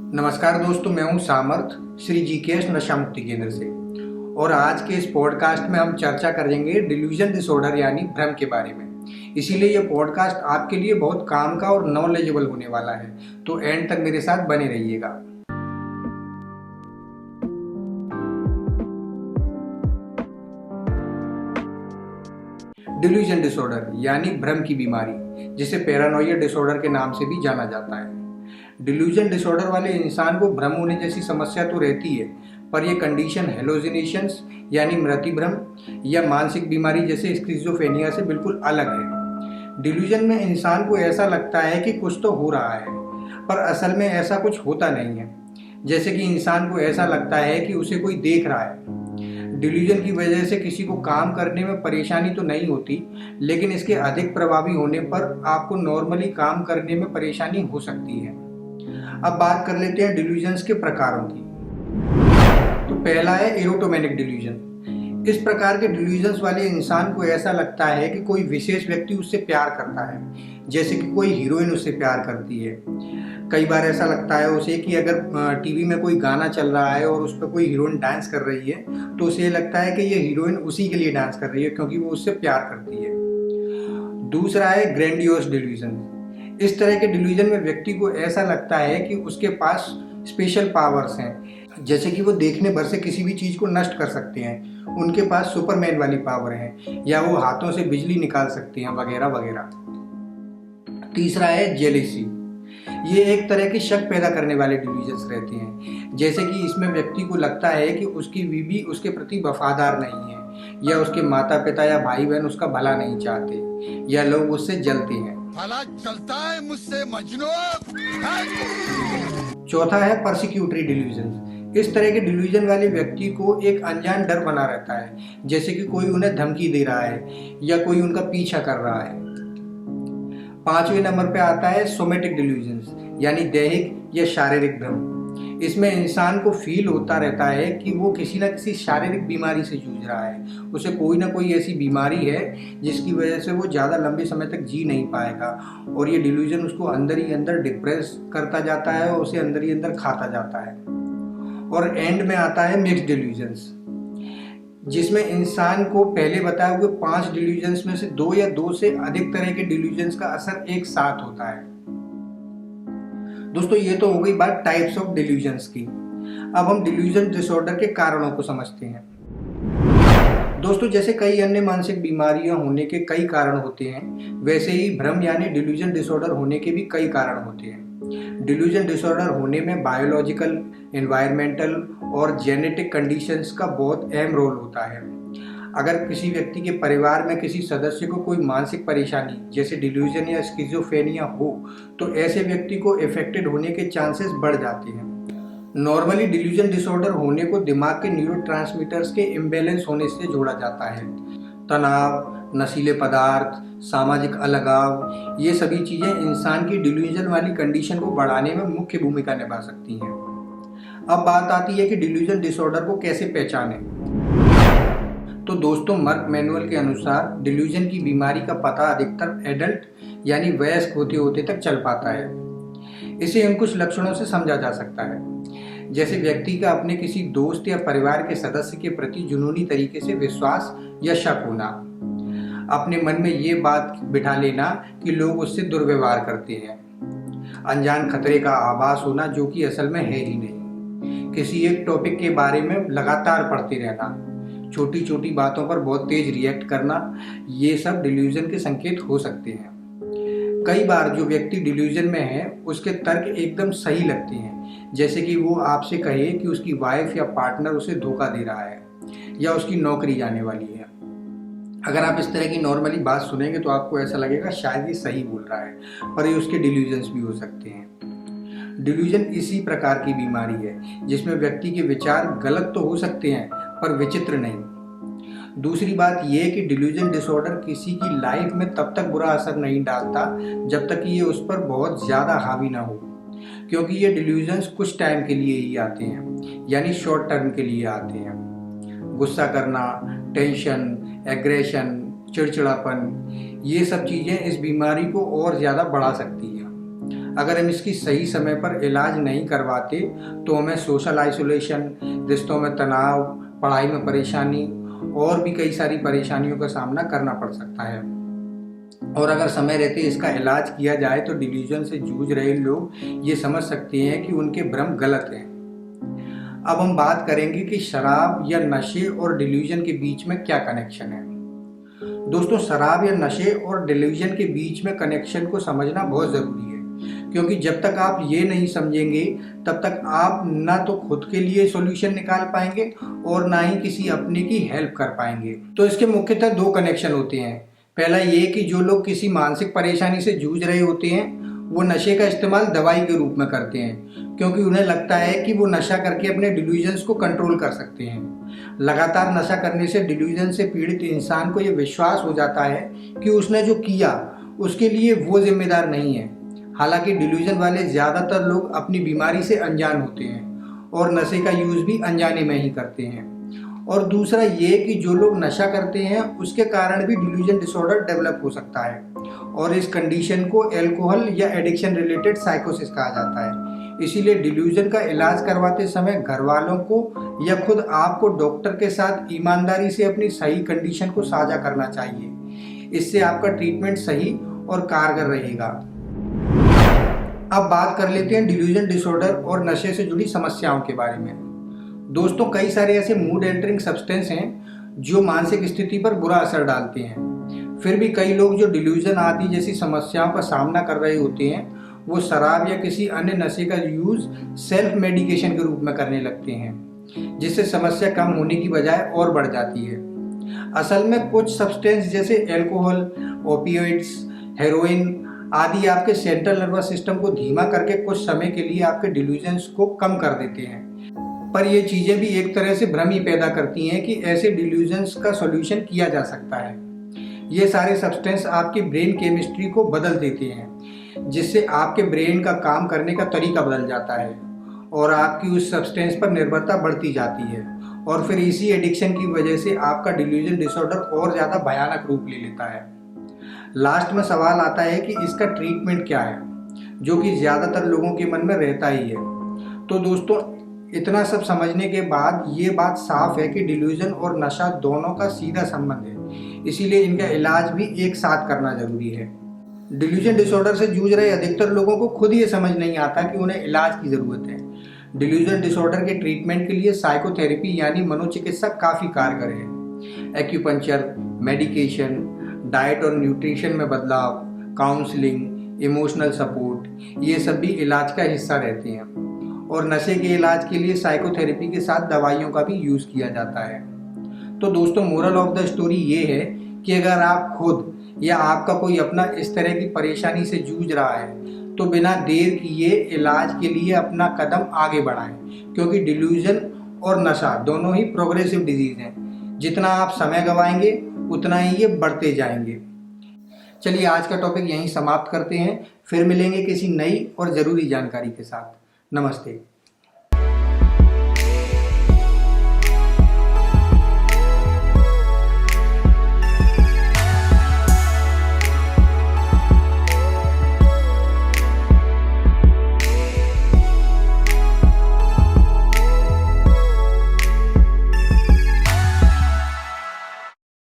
नमस्कार दोस्तों, मैं हूं सामर्थ श्री जीकेएस नशा मुक्ति केंद्र से। और आज के इस पॉडकास्ट में हम चर्चा करेंगे डिल्यूजन डिसऑर्डर यानी भ्रम के बारे में। इसीलिए यह पॉडकास्ट आपके लिए बहुत काम का और नॉलेजेबल होने वाला है, तो एंड तक मेरे साथ बने रहिएगा। डिल्यूजन डिसऑर्डर यानी भ्रम की बीमारी, जिसे पैरानोइया डिसऑर्डर के नाम से भी जाना जाता है। डिल्यूजन डिसऑर्डर वाले इंसान को भ्रम होने जैसी समस्या तो रहती है, पर यह कंडीशन हेलोजिनेशंस यानी मृति भ्रम या मानसिक बीमारी जैसे स्किज़ोफ्रेनिया से बिल्कुल अलग है। डिल्यूजन में इंसान को ऐसा लगता है कि कुछ तो हो रहा है, पर असल में ऐसा कुछ होता नहीं है। जैसे कि इंसान को ऐसा लगता है कि उसे कोई देख रहा है। डिल्यूजन की वजह से किसी को काम करने में परेशानी तो नहीं होती, लेकिन इसके अधिक प्रभावी होने पर आपको नॉर्मली काम करने में परेशानी हो सकती है। अब बात कर लेते हैं डिल्यूजन्स के प्रकारों की। तो पहला है एरोटोमेनिक डिल्यूजन। इस प्रकार के डिल्यूजन्स वाले इंसान को ऐसा लगता है कि कोई विशेष व्यक्ति उससे प्यार करता है, जैसे कि कोई हीरोइन उससे प्यार करती है। कई बार ऐसा लगता है उसे कि अगर टीवी में कोई गाना चल रहा है और उस पर कोई हीरोइन डांस कर रही है, तो उसे लगता है कि ये हीरोइन उसी के लिए डांस कर रही है, क्योंकि वो उससे प्यार करती है। दूसरा है ग्रैंडियोस डिल्यूजन। इस तरह के डिल्यूजन में व्यक्ति को ऐसा लगता है कि उसके पास स्पेशल पावर्स हैं, जैसे कि वो देखने भर से किसी भी चीज को नष्ट कर सकते हैं, उनके पास सुपरमैन वाली पावर है, या वो हाथों से बिजली निकाल सकते हैं, वगैरह वगैरह। तीसरा है जेलेसी। ये एक तरह के शक पैदा करने वाले डिल्यूजन्स रहते हैं, जैसे कि इसमें व्यक्ति को लगता है कि उसकी बीवी उसके प्रति वफादार नहीं है, या उसके माता पिता या भाई बहन उसका भला नहीं चाहते, या लोग उससे जलते हैं। भला चलता है मुझसे मजनू। चौथा है परसिक्यूटरी डिल्यूजन। इस तरह के डिल्यूजन वाले व्यक्ति को एक अनजान डर बना रहता है, जैसे कि कोई उन्हें धमकी दे रहा है या कोई उनका पीछा कर रहा है। पांचवें नंबर पे आता है सोमेटिक डिल्यूजन्स यानी दैहिक या शारीरिक भ्रम। इसमें इंसान को फील होता रहता है कि वो किसी न किसी शारीरिक बीमारी से जूझ रहा है, उसे कोई ना कोई ऐसी बीमारी है जिसकी वजह से वो ज़्यादा लंबे समय तक जी नहीं पाएगा, और ये डिल्यूजन उसको अंदर ही अंदर डिप्रेस करता जाता है और उसे अंदर ही अंदर खाता जाता है। और एंड में आता है मिक्स्ड डिल्यूजन्स, जिसमें इंसान को पहले बताए हुए 5 डिल्यूजन्स में से 2 या 2 से अधिक तरह के डिल्यूजन्स का असर एक साथ होता है। दोस्तों, ये तो हो गई बात टाइप्स ऑफ डिल्यूजन्स की। अब हम डिल्यूजन डिसऑर्डर के कारणों को समझते हैं। दोस्तों, जैसे कई अन्य मानसिक बीमारियां होने के कई कारण होते हैं, वैसे ही भ्रम यानी डिल्यूजन डिसऑर्डर होने के भी कई कारण होते हैं। डिल्यूजन डिसऑर्डर होने में बायोलॉजिकल, एनवायरमेंटल और जेनेटिक कंडीशंस का बहुत अहम रोल होता है। अगर किसी व्यक्ति के परिवार में किसी सदस्य को कोई मानसिक परेशानी जैसे डिल्यूजन या स्किज़ोफ्रेनिया हो, तो ऐसे व्यक्ति को इफेक्टेड होने के चांसेस बढ़ जाते हैं। नॉर्मली डिल्यूजन डिसऑर्डर होने को दिमाग के न्यूरोट्रांसमीटर्स के इम्बैलेंस होने से जोड़ा जाता है। तनाव, नशीले पदार्थ, सामाजिक अलगाव, ये सभी चीज़ें इंसान की डिल्यूजन वाली कंडीशन को बढ़ाने में मुख्य भूमिका निभा सकती हैं। अब बात आती है कि डिल्यूजन डिसऑर्डर को कैसे पहचानें। तो दोस्तों, मर्क मैनुअल के अनुसार डिल्यूजन की बीमारी का पता अधिकतर एडल्ट यानी वयस्क होते होते तक चल पाता है। इसे इन कुछ लक्षणों से समझा जा सकता है, जैसे व्यक्ति का अपने किसी दोस्त या परिवार के सदस्य के प्रति जुनूनी तरीके से विश्वास या शक होना, अपने मन में ये बात बिठा लेना कि लोग उससे दुर्व्यवहार करते हैं, अनजान खतरे का आभास होना जो कि असल में है ही नहीं, किसी एक टॉपिक के बारे में लगातार पढ़ते रहना, छोटी छोटी बातों पर बहुत तेज रिएक्ट करना, ये सब डिल्यूजन के संकेत हो सकते हैं। कई बार जो व्यक्ति डिल्यूजन में है उसके तर्क एकदम सही लगते हैं, जैसे कि वो आपसे कहे कि उसकी वाइफ या पार्टनर उसे धोखा दे रहा है या उसकी नौकरी जाने वाली है। अगर आप इस तरह की नॉर्मली बात सुनेंगे तो आपको ऐसा लगेगा शायद ये सही बोल रहा है, पर ये उसके डिल्यूजन्स भी हो सकते हैं। डिल्यूजन इसी प्रकार की बीमारी है जिसमें व्यक्ति के विचार गलत तो हो सकते हैं, पर विचित्र नहीं। दूसरी बात यह है कि डिल्यूजन डिसऑर्डर किसी की लाइफ में तब तक बुरा असर नहीं डालता जब तक कि ये उस पर बहुत ज़्यादा हावी ना हो, क्योंकि ये डिल्यूजन्स कुछ टाइम के लिए ही आते हैं, यानी शॉर्ट टर्म के लिए आते हैं। गुस्सा करना, टेंशन, एग्रेशन, चिड़चिड़ापन, ये सब चीज़ें इस बीमारी को और ज़्यादा बढ़ा सकती हैं। अगर हम इसकी सही समय पर इलाज नहीं करवाते तो हमें सोशल आइसोलेशन, रिश्तों में तनाव, पढ़ाई में परेशानी और भी कई सारी परेशानियों का सामना करना पड़ सकता है। और अगर समय रहते इसका इलाज किया जाए तो डिल्यूजन से जूझ रहे लोग ये समझ सकते हैं कि उनके भ्रम गलत हैं। अब हम बात करेंगे कि शराब या नशे और डिल्यूजन के बीच में क्या कनेक्शन है। दोस्तों, शराब या नशे और डिल्यूजन के बीच में कनेक्शन को समझना बहुत ज़रूरी है, क्योंकि जब तक आप ये नहीं समझेंगे तब तक आप ना तो खुद के लिए सॉल्यूशन निकाल पाएंगे और ना ही किसी अपने की हेल्प कर पाएंगे। तो इसके मुख्यतः दो कनेक्शन होते हैं। पहला ये कि जो लोग किसी मानसिक परेशानी से जूझ रहे होते हैं वो नशे का इस्तेमाल दवाई के रूप में करते हैं, क्योंकि उन्हें लगता है कि वो नशा करके अपने डिल्यूजन्स को कंट्रोल कर सकते हैं। लगातार नशा करने से डिल्यूजन से पीड़ित इंसान को ये विश्वास हो जाता है कि उसने जो किया उसके लिए वो जिम्मेदार नहीं है। हालांकि डिल्यूजन वाले ज़्यादातर लोग अपनी बीमारी से अनजान होते हैं और नशे का यूज़ भी अनजाने में ही करते हैं। और दूसरा ये कि जो लोग नशा करते हैं उसके कारण भी डिल्यूजन डिसऑर्डर डेवलप हो सकता है, और इस कंडीशन को अल्कोहल या एडिक्शन रिलेटेड साइकोसिस कहा जाता है। इसीलिए डिल्यूजन का इलाज करवाते समय घर वालों को या खुद आपको डॉक्टर के साथ ईमानदारी से अपनी सही कंडीशन को साझा करना चाहिए। इससे आपका ट्रीटमेंट सही और कारगर रहेगा। अब बात कर लेते हैं डिल्यूजन डिसऑर्डर और नशे से जुड़ी समस्याओं के बारे में। दोस्तों, कई सारे ऐसे मूड एल्टरिंग सब्सटेंस हैं जो मानसिक स्थिति पर बुरा असर डालते हैं। फिर भी कई लोग जो डिल्यूजन आदि जैसी समस्याओं का सामना कर रहे होते हैं वो शराब या किसी अन्य नशे का यूज़ सेल्फ मेडिकेशन के रूप में करने लगते हैं, जिससे समस्या कम होने की बजाय और बढ़ जाती है। असल में कुछ सब्सटेंस जैसे अल्कोहल, ओपियोइड्स, हेरोइन आदि आपके सेंट्रल नर्वस सिस्टम को धीमा करके कुछ समय के लिए आपके डिल्यूजन्स को कम कर देते हैं। पर ये चीज़ें भी एक तरह से भ्रम ही पैदा करती हैं कि ऐसे डिल्यूजन्स का सॉल्यूशन किया जा सकता है। ये सारे सब्सटेंस आपकी ब्रेन केमिस्ट्री को बदल देते हैं, जिससे आपके ब्रेन का काम करने का तरीका बदल जाता है और आपकी उस सब्सटेंस पर निर्भरता बढ़ती जाती है, और फिर इसी एडिक्शन की वजह से आपका डिल्यूजन डिसऑर्डर और ज़्यादा भयानक रूप ले लेता है। लास्ट में सवाल आता है कि इसका ट्रीटमेंट क्या है, जो कि ज़्यादातर लोगों के मन में रहता ही है। तो दोस्तों, इतना सब समझने के बाद ये बात साफ है कि डिल्यूजन और नशा दोनों का सीधा संबंध है, इसीलिए इनका इलाज भी एक साथ करना जरूरी है। डिल्यूजन डिसऑर्डर से जूझ रहे अधिकतर लोगों को खुद ये समझ नहीं आता कि उन्हें इलाज की ज़रूरत है। डिल्यूजन डिसऑर्डर के ट्रीटमेंट के लिए साइकोथेरेपी यानी मनोचिकित्सा काफ़ी कारगर है। एक्यूपंक्चर, मेडिकेशन, डाइट और न्यूट्रिशन में बदलाव, काउंसलिंग, इमोशनल सपोर्ट, ये सब भी इलाज का हिस्सा रहते हैं। और नशे के इलाज के लिए साइकोथेरेपी के साथ दवाइयों का भी यूज़ किया जाता है। तो दोस्तों, मोरल ऑफ द स्टोरी ये है कि अगर आप खुद या आपका कोई अपना इस तरह की परेशानी से जूझ रहा है तो बिना देर किए इलाज के लिए अपना कदम आगे बढ़ाएं, क्योंकि डिल्यूजन और नशा दोनों ही प्रोग्रेसिव डिजीज़ हैं। जितना आप समय गंवाएंगे उतना ही ये बढ़ते जाएंगे। चलिए, आज का टॉपिक यहीं समाप्त करते हैं। फिर मिलेंगे किसी नई और ज़रूरी जानकारी के साथ। नमस्ते।